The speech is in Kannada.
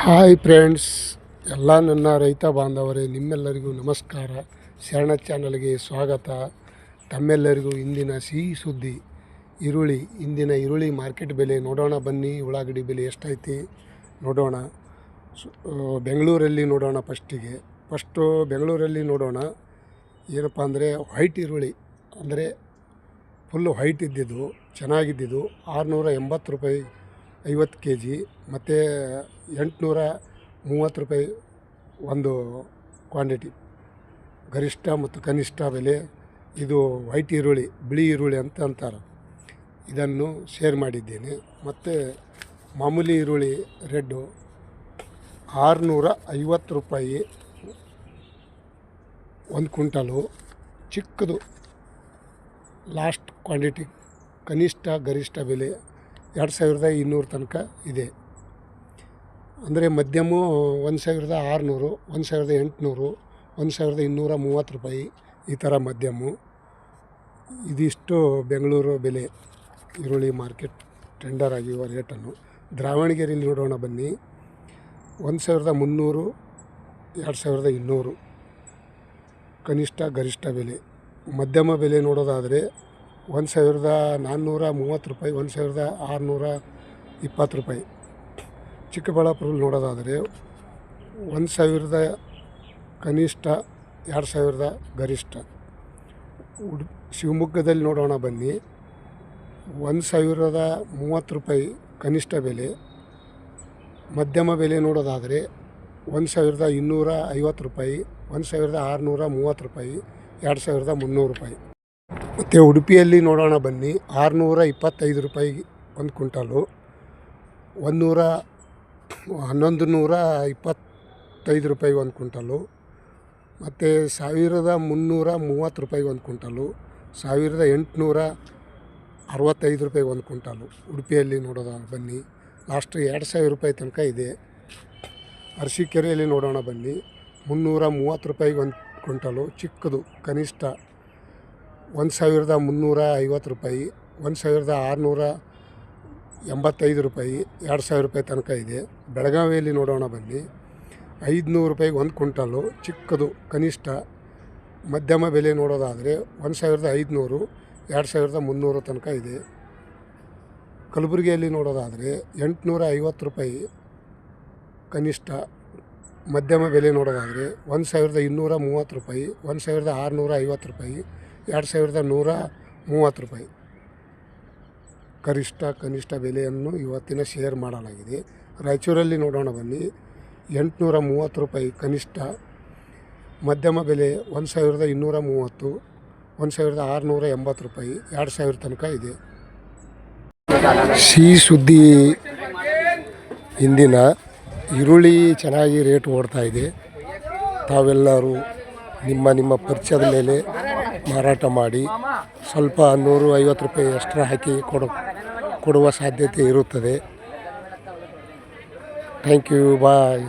ಹಾಯ್ ಫ್ರೆಂಡ್ಸ್, ಎಲ್ಲ ನನ್ನ ರೈತ ಬಾಂಧವರೇ, ನಿಮ್ಮೆಲ್ಲರಿಗೂ ನಮಸ್ಕಾರ. ಶರಣ ಚಾನಲ್ಗೆ ಸ್ವಾಗತ. ತಮ್ಮೆಲ್ಲರಿಗೂ ಇಂದಿನ ಸಿಹಿ ಸುದ್ದಿ ಈರುಳ್ಳಿ. ಇಂದಿನ ಈರುಳ್ಳಿ ಮಾರ್ಕೆಟ್ ಬೆಲೆ ನೋಡೋಣ ಬನ್ನಿ. ಉಳ್ಳಾಗಡ್ಡಿ ಬೆಲೆ ಎಷ್ಟೈತಿ ನೋಡೋಣ. ಬೆಂಗಳೂರಲ್ಲಿ ನೋಡೋಣ. ಫಸ್ಟು ಬೆಂಗಳೂರಲ್ಲಿ ನೋಡೋಣ. ಏನಪ್ಪ ಅಂದರೆ ವೈಟ್ ಈರುಳ್ಳಿ, ಅಂದರೆ ಫುಲ್ಲು ವೈಟ್ ಇದ್ದಿದ್ದು, ಚೆನ್ನಾಗಿದ್ದಿದ್ದು 680 ರೂಪಾಯಿ 50 kg, ಮತ್ತು 830 ರೂಪಾಯಿ ಒಂದು ಕ್ವಾಂಟಿಟಿ. ಗರಿಷ್ಠ ಮತ್ತು ಕನಿಷ್ಠ ಬೆಲೆ ಇದು ವೈಟ್ ಈರುಳ್ಳಿ, ಬಿಳಿ ಈರುಳ್ಳಿ ಅಂತ ಅಂತಾರೆ. ಇದನ್ನು ಶೇರ್ ಮಾಡಿದ್ದೇನೆ. ಮತ್ತು ಮಾಮೂಲಿ ಈರುಳ್ಳಿ ರೆಡ್ಡು 650 ರೂಪಾಯಿ ಒಂದು ಕ್ವಿಂಟಲು. ಚಿಕ್ಕದು ಲಾಸ್ಟ್ ಕ್ವಾಂಟಿಟಿ, ಕನಿಷ್ಠ ಗರಿಷ್ಠ ಬೆಲೆ 2200 ತನಕ ಇದೆ. ಅಂದರೆ ಮಧ್ಯಮು 1600, 1800, 1230 ರೂಪಾಯಿ, ಈ ಥರ ಮಧ್ಯಮು. ಇದಿಷ್ಟು ಬೆಂಗಳೂರು ಬೆಲೆ ಈರುಳ್ಳಿ ಮಾರ್ಕೆಟ್ ಟೆಂಡರ್ ಆಗಿರುವ ರೇಟನ್ನು. ದಾವಣಗೆರೆಯಲ್ಲಿ ನೋಡೋಣ ಬನ್ನಿ. 1300, 2200 ಕನಿಷ್ಠ ಗರಿಷ್ಠ ಬೆಲೆ. ಮಧ್ಯಮ ಬೆಲೆ ನೋಡೋದಾದರೆ 1430 ರೂಪಾಯಿ, 1620 ರೂಪಾಯಿ. ಚಿಕ್ಕಬಳ್ಳಾಪುರಲ್ಲಿ ನೋಡೋದಾದರೆ 1000 ಕನಿಷ್ಠ, 2000 ಗರಿಷ್ಠ. ಶಿವಮೊಗ್ಗದಲ್ಲಿ ನೋಡೋಣ ಬನ್ನಿ. 1030 ರೂಪಾಯಿ ಕನಿಷ್ಠ ಬೆಲೆ. ಮಧ್ಯಮ ಬೆಲೆ ನೋಡೋದಾದರೆ 1250 ರೂಪಾಯಿ, 1630 ರೂಪಾಯಿ, 2300 ರೂಪಾಯಿ. ಮತ್ತು ಉಡುಪಿಯಲ್ಲಿ ನೋಡೋಣ ಬನ್ನಿ. 625 ರೂಪಾಯಿ ಒಂದು ಕ್ವಿಂಟಲು, 1125 ರೂಪಾಯಿ ಒಂದು ಕ್ವಿಂಟಲು. ಮತ್ತು 1330 ರೂಪಾಯಿ ಒಂದು ಕ್ವಿಂಟಲು, 1865 ರೂಪಾಯಿ ಒಂದು ಕ್ವಿಂಟಲು. ಉಡುಪಿಯಲ್ಲಿ ನೋಡೋಣ ಬನ್ನಿ. ಲಾಸ್ಟ್ 2000 ರೂಪಾಯಿ ತನಕ ಇದೆ. ಅರಸೀಕೆರೆಯಲ್ಲಿ ನೋಡೋಣ ಬನ್ನಿ. 330 ರೂಪಾಯಿಗೆ ಒಂದು ಕ್ವಿಂಟಲು, ಚಿಕ್ಕದು. ಕನಿಷ್ಠ 1350 ರೂಪಾಯಿ, 1685 ರೂಪಾಯಿ, 2000 ರೂಪಾಯಿ ತನಕ ಇದೆ. ಬೆಳಗಾವಿಯಲ್ಲಿ ನೋಡೋಣ ಬನ್ನಿ. 500 ರೂಪಾಯಿಗೆ ಒಂದು ಕ್ವಿಂಟಲು, ಚಿಕ್ಕದು. ಕನಿಷ್ಠ. ಮಧ್ಯಮ ಬೆಲೆ ನೋಡೋದಾದರೆ 1500, 2300 ತನಕ ಇದೆ. ಕಲಬುರಗಿಯಲ್ಲಿ ನೋಡೋದಾದರೆ 850 ರೂಪಾಯಿ ಕನಿಷ್ಠ. ಮಧ್ಯಮ ಬೆಲೆ ನೋಡೋದಾದರೆ 1230 ರೂಪಾಯಿ, 1650 ರೂಪಾಯಿ, 2130 ರೂಪಾಯಿ. ಗರಿಷ್ಠ ಕನಿಷ್ಠ ಬೆಲೆಯನ್ನು ಇವತ್ತಿನ ಶೇರ್ ಮಾಡಲಾಗಿದೆ. ರಾಯಚೂರಲ್ಲಿ ನೋಡೋಣ ಬನ್ನಿ. 830 ರೂಪಾಯಿ ಕನಿಷ್ಠ. ಮಧ್ಯಮ ಬೆಲೆ 1230, 1680 ರೂಪಾಯಿ, 2000 ತನಕ ಇದೆ. ಸಿಹಿ ಸುದ್ದಿ ಇಂದಿನ ಈರುಳ್ಳಿ ಚೆನ್ನಾಗಿ ರೇಟ್ ಓಡ್ತಾ ಇದೆ. ತಾವೆಲ್ಲರೂ ನಿಮ್ಮ ಪರಿಚಯದ ಮೇಲೆ ಮಾರಾಟ ಮಾಡಿ ಸ್ವಲ್ಪ 150 ರೂಪಾಯಿ ಎಕ್ಸ್ಟ್ರಾ ಹಾಕಿ ಕೊಡುವ ಸಾಧ್ಯತೆ ಇರುತ್ತದೆ. Thank you, bye.